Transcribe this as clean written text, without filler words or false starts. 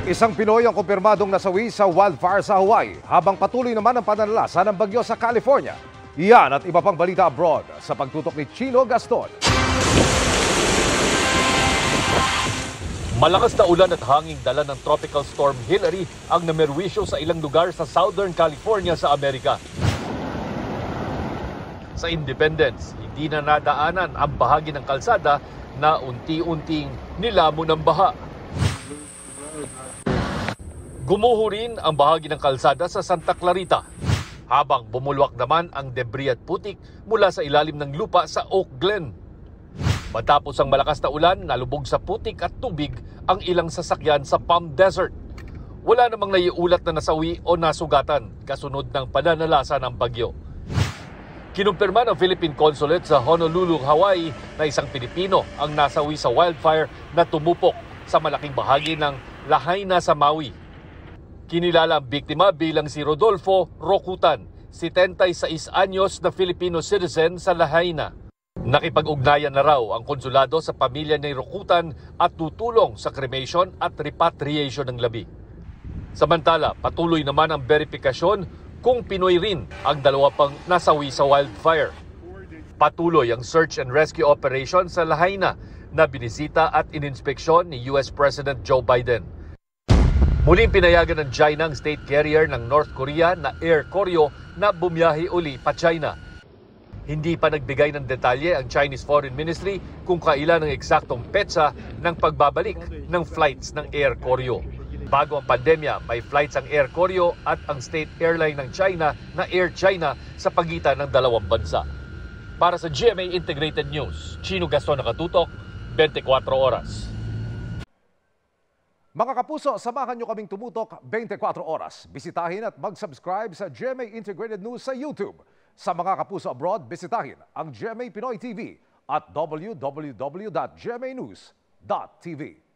Isang Pinoy ang kumpirmadong nasawi sa wildfire sa Hawaii habang patuloy naman ang pananalasa ng bagyo sa California. Yan at iba pang balita abroad sa pagtutok ni Chino Gaston. Malakas na ulan at hanging dala ng Tropical Storm Hilary ang namerwisyo sa ilang lugar sa Southern California sa Amerika. Sa Independence, hindi na nadaanan ang bahagi ng kalsada na unti-unting nilamon ng baha. Gumuho rin ang bahagi ng kalsada sa Santa Clarita, habang bumulwak naman ang debris at putik mula sa ilalim ng lupa sa Oak Glen. Matapos ang malakas na ulan, nalubog sa putik at tubig ang ilang sasakyan sa Palm Desert. Wala namang naiulat na nasawi o nasugatan kasunod ng pananalasa ng bagyo. Kinumpirma ng Philippine Consulate sa Honolulu, Hawaii na isang Pilipino ang nasawi sa wildfire na tumupok sa malaking bahagi ng Lahaina sa Maui. Kinilala ang biktima bilang si Rodolfo Rocutan, 76 anyos na Filipino citizen sa Lahaina. Nakipag-ugnayan na raw ang konsulado sa pamilya ni Rocutan at tutulong sa cremation at repatriation ng labi. Samantala, patuloy naman ang verifikasyon kung Pinoy rin ang dalawa pang nasawi sa wildfire. Patuloy ang search and rescue operation sa Lahaina na binisita at ininspeksyon ni US President Joe Biden. Muling pinayagan ng China ang state carrier ng North Korea na Air Koryo na bumiyahe uli pa China. Hindi pa nagbigay ng detalye ang Chinese Foreign Ministry kung kailan ang eksaktong petsa ng pagbabalik ng flights ng Air Koryo. Bago ang pandemya, may flights ang Air Koryo at ang state airline ng China na Air China sa pagitan ng dalawang bansa. Para sa GMA Integrated News, Chino Gaston nakatutok, 24 oras. Mga kapuso, samahan nyo kaming tumutok 24 oras. Bisitahin at mag-subscribe sa GMA Integrated News sa YouTube. Sa mga kapuso abroad, bisitahin ang GMA Pinoy TV at www.gmanews.tv.